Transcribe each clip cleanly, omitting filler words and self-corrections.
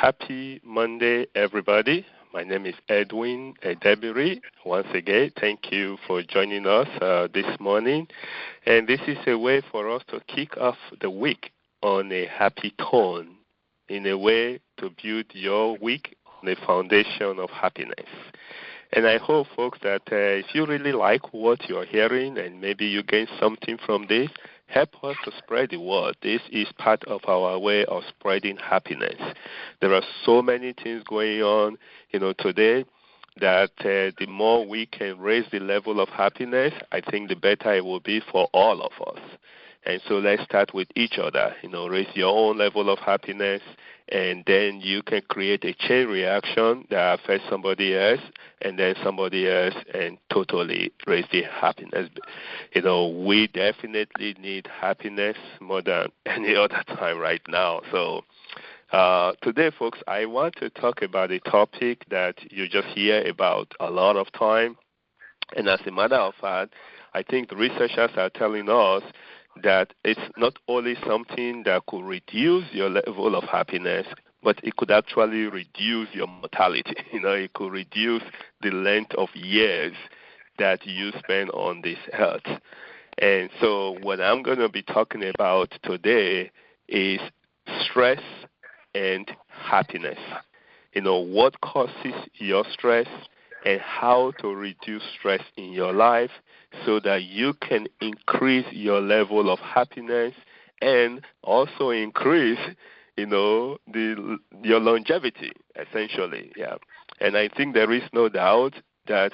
Happy Monday, everybody. My name is Edwin Edebiri. Once again, thank you for joining us this morning. And this is a way for us to kick off the week on a happy tone, in a way to build your week on a foundation of happiness. And I hope, folks, that if you really like what you're hearing and maybe you gain something from this, help us to spread the word. This is part of our way of spreading happiness. There are so many things going on, today that the more we can raise the level of happiness, I think the better it will be for all of us. And so let's start with each other, raise your own level of happiness, and then you can create a chain reaction that affects somebody else, and then somebody else, and totally raise the happiness. We definitely need happiness more than any other time right now. So today, folks, I want to talk about a topic that you just hear about a lot of time. And as a matter of fact, I think the researchers are telling us that it's not only something that could reduce your level of happiness, but it could actually reduce your mortality. It could reduce the length of years that you spend on this earth. And so what I'm going to be talking about today is stress and happiness. What causes your stress and how to reduce stress in your life so that you can increase your level of happiness and also increase, your longevity, essentially. Yeah. And I think there is no doubt that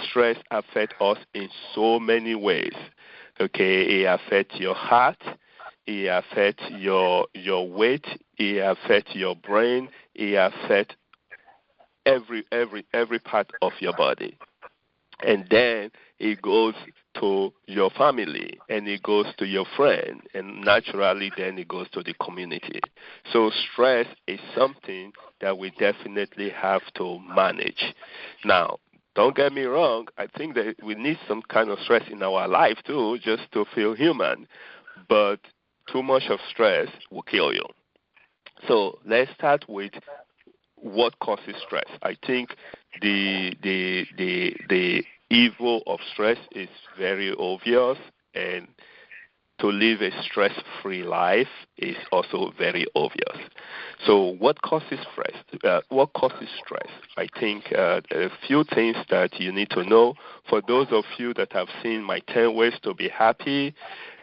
stress affects us in so many ways. Okay, it affects your heart, it affects your weight, it affects your brain, it affects every part of your body. And then it goes to your family, and it goes to your friend, and naturally then it goes to the community. So stress is something that we definitely have to manage. Now, don't get me wrong, I think that we need some kind of stress in our life too, just to feel human. But too much of stress will kill you. So let's start with what causes stress. I think the evil of stress is very obvious, and to live a stress-free life is also very obvious. So what causes stress? I think a few things that you need to know. For those of you that have seen my 10 ways to be happy,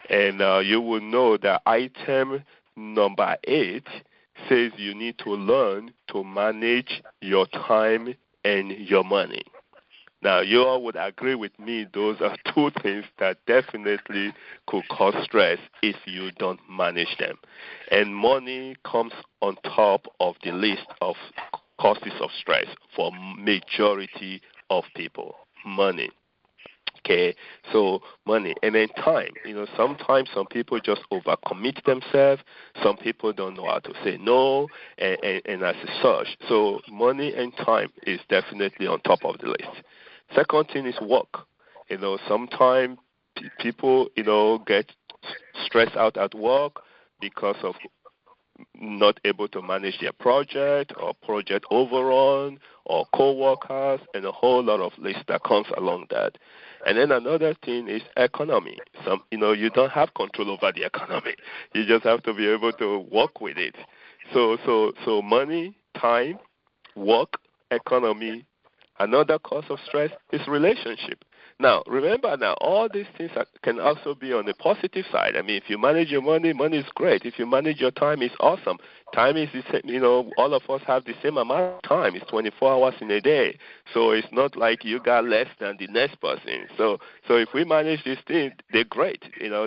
and you will know that item number 8 says you need to learn to manage your time and your money. Now, you all would agree with me, those are two things that definitely could cause stress if you don't manage them. And money comes on top of the list of causes of stress for majority of people. Money. Okay, so money. And then time. Sometimes some people just overcommit themselves. Some people don't know how to say no, and as such. So money and time is definitely on top of the list. Second thing is work. Sometimes people, get stressed out at work because of not able to manage their project or project overrun or co-workers and a whole lot of lists that comes along that. And then another thing is economy. You don't have control over the economy. You just have to be able to work with it. So money, time, work, economy. Another cause of stress is relationship. Now, remember all these things can also be on the positive side. I mean, if you manage your money, money is great. If you manage your time, it's awesome. Time is the same, all of us have the same amount of time. It's 24 hours in a day. So it's not like you got less than the next person. So if we manage these things, they're great.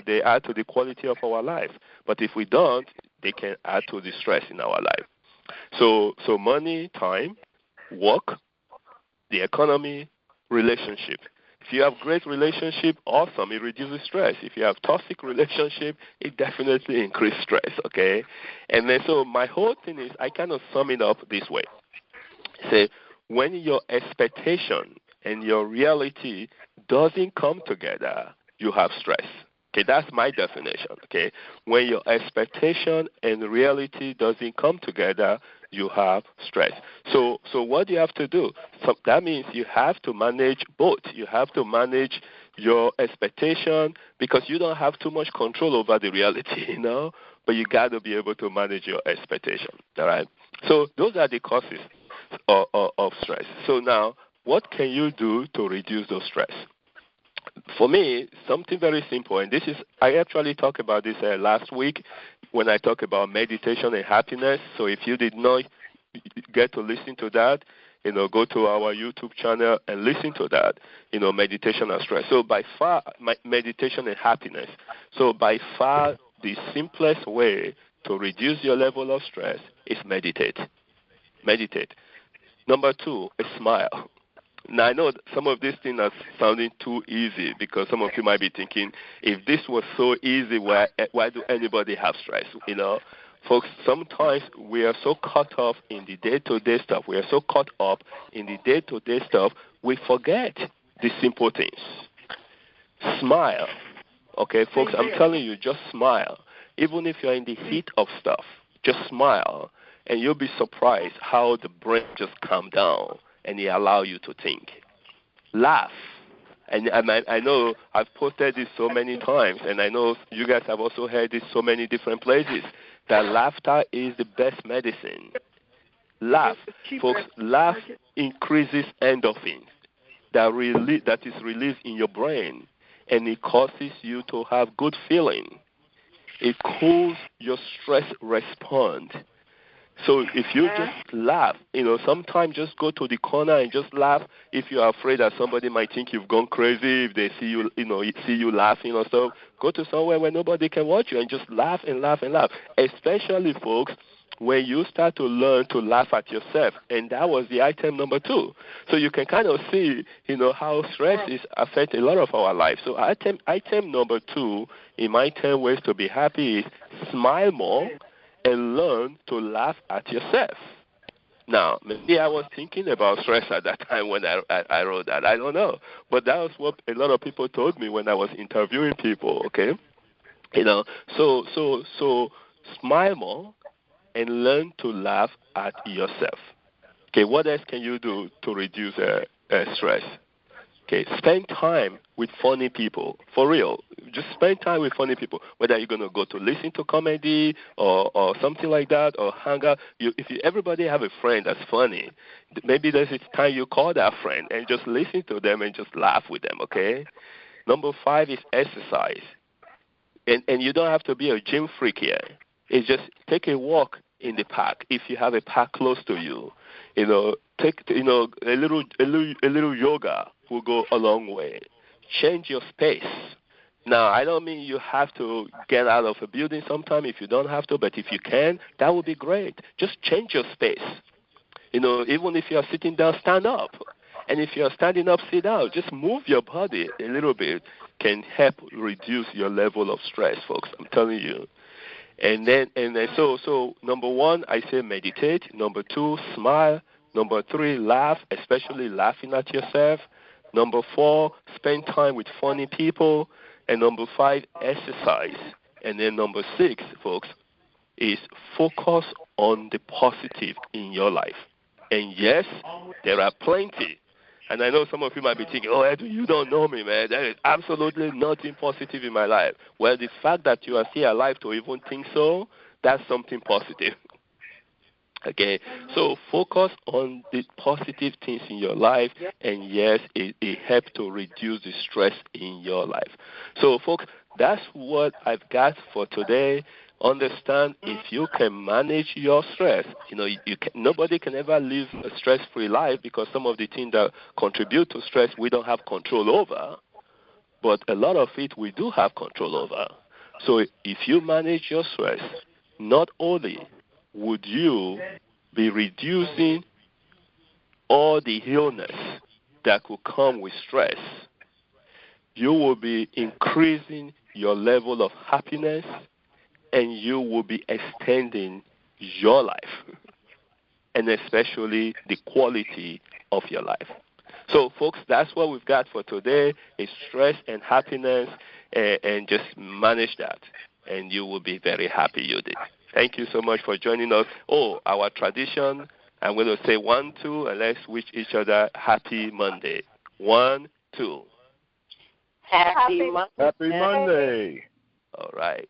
They add to the quality of our life. But if we don't, they can add to the stress in our life. So money, time, work, the economy, relationship. If you have great relationship, awesome, it reduces stress. If you have toxic relationship, it definitely increases stress, okay? And then so my whole thing is, I kind of sum it up this way. Say, when your expectation and your reality doesn't come together, you have stress, Okay, that's my definition. Okay, when your expectation and reality doesn't come together, you have stress. So what do you have to do? So that means you have to manage both. You have to manage your expectation because you don't have too much control over the reality, but you got to be able to manage your expectation. All right. So those are the causes of stress. So now, what can you do to reduce those stress? For me, something very simple, and I actually talked about this last week when I talked about meditation and happiness. So if you did not get to listen to that, go to our YouTube channel and listen to that, meditation and stress. So by far, meditation and happiness. So by far, the simplest way to reduce your level of stress is meditate. Meditate. Number 2 is smile. Now, I know some of these things are sounding too easy because some of you might be thinking, if this was so easy, why do anybody have stress? Folks, sometimes we are so caught up in the day-to-day stuff. We are so caught up in the day-to-day stuff, we forget the simple things. Smile. Okay, folks, I'm telling you, just smile. Even if you're in the heat of stuff, just smile, and you'll be surprised how the brain just calms down and it allow you to think. Laugh. And I know I've posted this so many times, and I know you guys have also heard this so many different places, that laughter is the best medicine. Laugh. Folks, laugh increases endorphins that is released in your brain, and it causes you to have good feeling. It cools your stress response. So if you just laugh, sometimes just go to the corner and just laugh. If you're afraid that somebody might think you've gone crazy, if they see you, see you laughing or stuff, go to somewhere where nobody can watch you and just laugh and laugh and laugh. Especially, folks, when you start to learn to laugh at yourself. And that was the item number 2. So you can kind of see, how stress is affecting a lot of our lives. So item number 2 in my 10 ways to be happy is smile more and learn to laugh at yourself. Now, maybe I was thinking about stress at that time when I wrote that. I don't know. But that was what a lot of people told me when I was interviewing people, okay? So smile more and learn to laugh at yourself. Okay, what else can you do to reduce stress? Okay, spend time with funny people. For real, just spend time with funny people. Whether you're going to go to listen to comedy or something like that, or hang out. Everybody have a friend that's funny, maybe there's a time you call that friend and just listen to them and just laugh with them, okay? Number 5 is exercise. And you don't have to be a gym freak here. It's just take a walk in the park if you have a park close to you. Take a little yoga will go a long way. Change your space. Now, I don't mean you have to get out of a building sometime if you don't have to, but if you can, that would be great. Just change your space. Even if you are sitting down, stand up. And if you are standing up, sit down. Just move your body a little bit can help reduce your level of stress, folks. I'm telling you. So number 1, I say meditate. Number 2, smile. Number 3, laugh, especially laughing at yourself. Number 4, spend time with funny people. And number 5, exercise. And then number 6, folks, is focus on the positive in your life. And yes, there are plenty. And I know some of you might be thinking, oh, Edwin, you don't know me, man. There is absolutely nothing positive in my life. Well, the fact that you are still alive to even think so, that's something positive. Okay, so focus on the positive things in your life, and yes, it helps to reduce the stress in your life. So, folks, that's what I've got for today. Understand, if you can manage your stress, nobody can ever live a stress-free life because some of the things that contribute to stress we don't have control over, but a lot of it we do have control over. So if you manage your stress, not only would you be reducing all the illness that could come with stress, you will be increasing your level of happiness, and you will be extending your life, and especially the quality of your life. So, folks, that's what we've got for today is stress and happiness, and just manage that, and you will be very happy you did. Thank you so much for joining us. Oh, our tradition, I'm going to say 1, 2, and let's wish each other happy Monday. 1, 2. Happy Monday. Happy Monday. All right.